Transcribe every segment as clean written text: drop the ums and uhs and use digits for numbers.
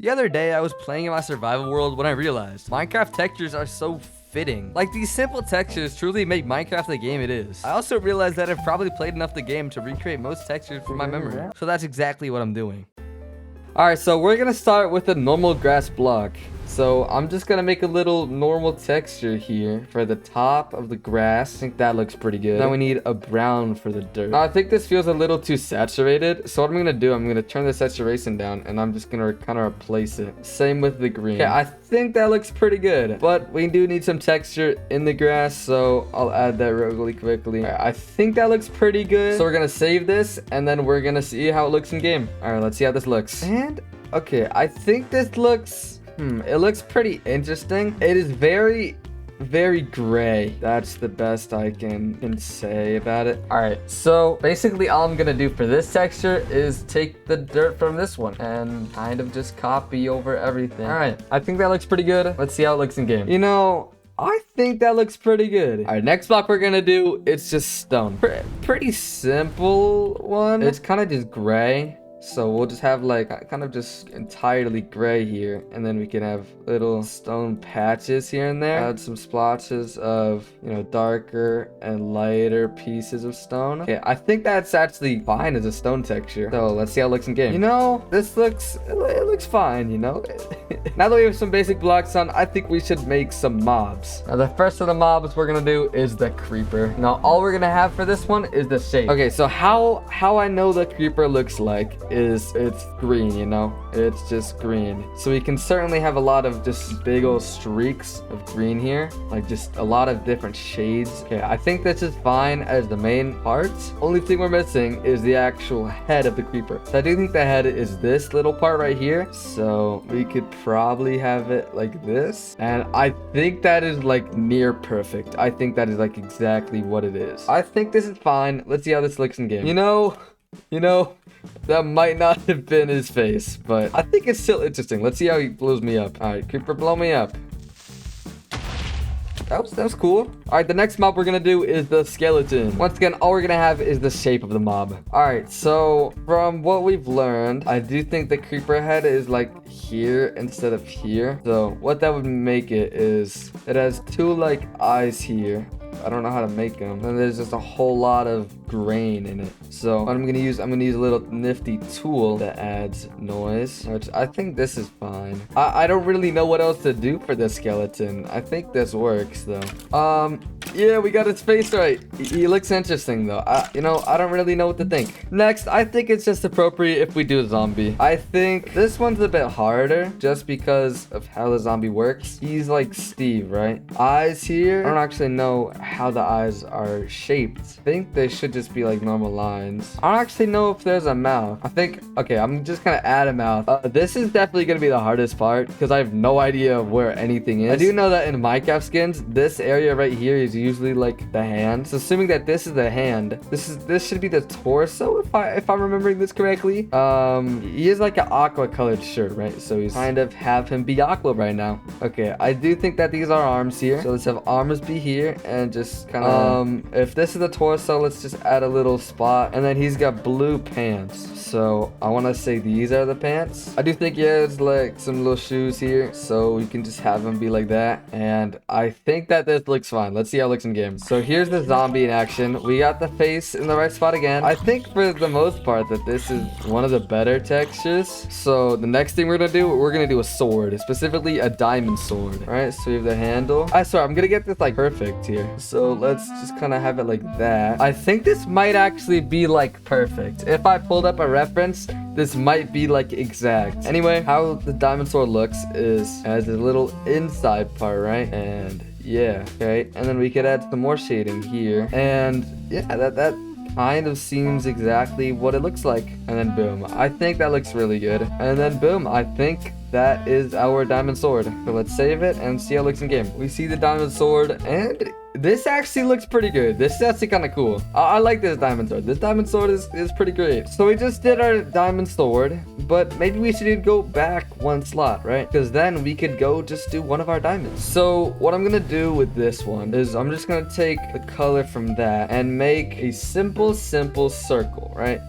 The other day, I was playing in my survival world when I realized Minecraft textures are so fitting. Like, these simple textures truly make Minecraft the game it is. I also realized that I've probably played enough the game to recreate most textures from my memory. So that's exactly what I'm doing. Alright, so we're gonna start with a normal grass block. So I'm just gonna make a little normal texture here for the top of the grass. I think that looks pretty good. Now we need a brown for the dirt. Now I think this feels a little too saturated. So what I'm gonna do, I'm gonna turn the saturation down and I'm just gonna kind of replace it. Same with the green. Yeah, I think that looks pretty good. But we do need some texture in the grass, so I'll add that really quickly. Alright, I think that looks pretty good. So we're gonna save this and then we're gonna see how it looks in game. Alright, let's see how this looks. And okay, I think this looks it looks pretty interesting. It is very gray. That's the best I can say about it. All right, so basically all I'm gonna do for this texture is take the dirt from this one and kind of just copy over everything. All right, I think that looks pretty good. Let's see how it looks in game. You know, I think that looks pretty good. All right, next block we're gonna do, it's just stone. Pretty simple one. It's kind of just gray. So we'll just have like kind of just entirely gray here, and then we can have little stone patches here and there. Add some splotches of, you know, darker and lighter pieces of stone. Okay, I think that's actually fine as a stone texture. So let's see how it looks in game. You know, this looks, it looks fine, you know. Now that we have some basic blocks on, I think we should make some mobs. Now the first of the mobs we're gonna do is the creeper. Now all we're gonna have for this one is the shape. Okay, so how I know the creeper looks like is it's green, you know, it's just green. So we can certainly have a lot of just big old streaks of green here, like just a lot of different shades. Okay, I think this is fine as the main parts. Only thing we're missing is the actual head of the creeper. So I do think the head is this little part right here, so we could probably have it like this, and I think that is like near perfect. I think that is like exactly what it is. I think this is fine. Let's see how this looks in game. You know, that might not have been his face, but I think it's still interesting. Let's see how he blows me up. All right, creeper, blow me up. That was cool. All right, the next mob we're gonna do is the skeleton. Once again, all we're gonna have is the shape of the mob. All right, so from what we've learned, I do think the creeper head is like here instead of here. So what that would make it is it has two like eyes here. I don't know how to make them, and there's just a whole lot of grain in it. So what I'm gonna use a little nifty tool that adds noise, which I think this is fine. I don't really know what else to do for this skeleton. I think this works though. Yeah, we got his face right. He looks interesting though. You know, I don't really know what to think. Next, I think it's just appropriate if we do a zombie. I think this one's a bit harder just because of how the zombie works. He's like Steve, right? Eyes here. I don't actually know how the eyes are shaped. I think they should just be like normal lines. I don't actually know if there's a mouth. I think, okay, I'm just gonna add a mouth. This is definitely gonna be the hardest part because I have no idea where anything is. I do know that in Minecraft skins, this area right here is usually like the hand. So assuming that this is the hand, this should be the torso if I'm remembering this correctly. He is like an aqua colored shirt, right? So he's kind of have him be aqua right now. Okay, I do think that these are arms here. So let's have arms be here and just kind of if this is the torso, let's just add a little spot, and then he's got blue pants. So I want to say these are the pants. I do think he has like some little shoes here, so we can just have him be like that, and I think that this looks fine. Let's see how it looks in game. So here's the zombie in action. We got the face in the right spot again. I think for the most part that this is one of the better textures. So the next thing we're gonna do a sword, specifically a diamond sword. All right, so we have the handle. I swear I'm gonna get this like perfect here. So let's just kind of have it like that. I think this might actually be like perfect. If I pulled up a reference, this might be like exact. Anyway, how the diamond sword looks is as a little inside part, right? And yeah, okay, and then we could add some more shading here, and yeah, that kind of seems exactly what it looks like. And then boom, I think that looks really good. And then boom, I think that is our diamond sword. So let's save it and see how it looks in game. We see the diamond sword, and this actually looks pretty good. This is actually kind of cool. I like this diamond sword. This diamond sword is pretty great. So we just did our diamond sword, but maybe we should go back one slot, right? Because then we could go just do one of our diamonds. So what I'm gonna do with this one is I'm just gonna take the color from that and make a simple circle, right?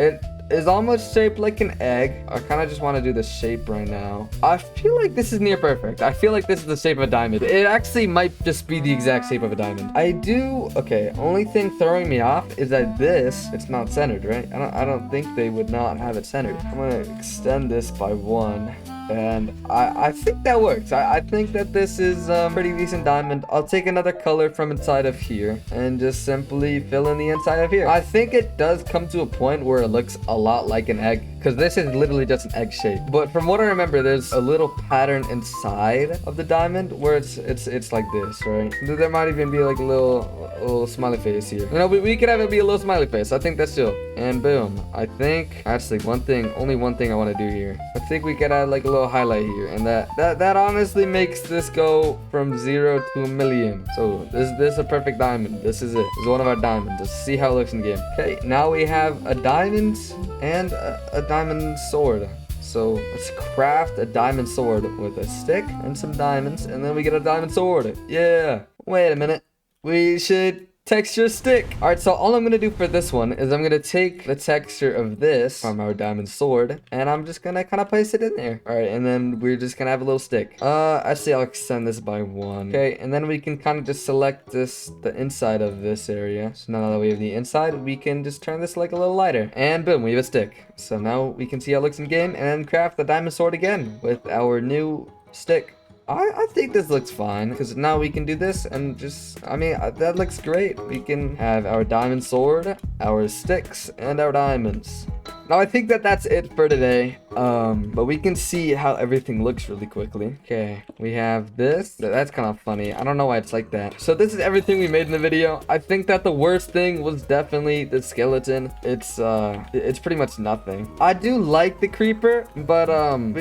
is almost shaped like an egg. I kind of just want to do the shape right now. I feel like this is near perfect. I feel like this is the shape of a diamond. It actually might just be the exact shape of a diamond. Okay, only thing throwing me off is that it's not centered, right? I don't think they would not have it centered. I'm gonna extend this by 1. And I think that works. I think that this is a pretty decent diamond. I'll take another color from inside of here and just simply fill in the inside of here. I think it does come to a point where it looks a lot like an egg, because this is literally just an egg shape. But from what I remember, there's a little pattern inside of the diamond where it's like this, right? There might even be like a little smiley face here. You know, we could have it be a little smiley face. I think that's chill. And boom. I think actually only one thing I want to do here. I think we could add like a little highlight here, and that honestly makes this go from 0 to 1,000,000. So this is a perfect diamond. This is it. This is one of our diamonds. Let's see how it looks in game. Okay, now we have a diamond and a diamond sword. So let's craft a diamond sword with a stick and some diamonds, and then we get a diamond sword. Yeah. Wait a minute. We should texture stick. All right, so all I'm gonna do for this one is I'm gonna take the texture of this from our diamond sword, and I'm just gonna kind of place it in there. All right, and then we're just gonna have a little stick. Actually, I'll extend this by 1. Okay, and then we can kind of just select the inside of this area. So now that we have the inside, we can just turn this like a little lighter, and boom, we have a stick. So now we can see how it looks in game, and craft the diamond sword again with our new stick. I think this looks fine, because now we can do this and just, I mean, that looks great. We can have our diamond sword, our sticks, and our diamonds. Now, I think that's it for today. But we can see how everything looks really quickly. Okay, we have this. That's kind of funny. I don't know why it's like that. So this is everything we made in the video. I think that the worst thing was definitely the skeleton. It's pretty much nothing. I do like the creeper, but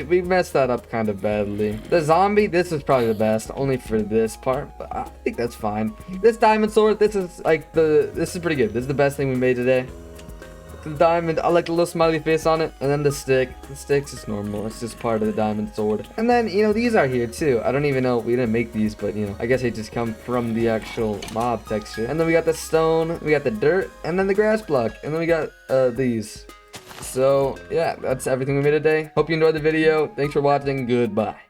we messed that up kind of badly. The zombie, this is probably the best, only for this part, but I think that's fine. This diamond sword, this is pretty good. This is the best thing we made today. The diamond, I like the little smiley face on it, and then the stick. The stick's just normal. It's just part of the diamond sword. And then, you know, these are here too. I don't even know, we didn't make these, but you know, I guess they just come from the actual mob texture. And then we got the stone, we got the dirt, and then the grass block, and then we got these. So yeah, that's everything we made today. Hope you enjoyed the video. Thanks for watching. Goodbye.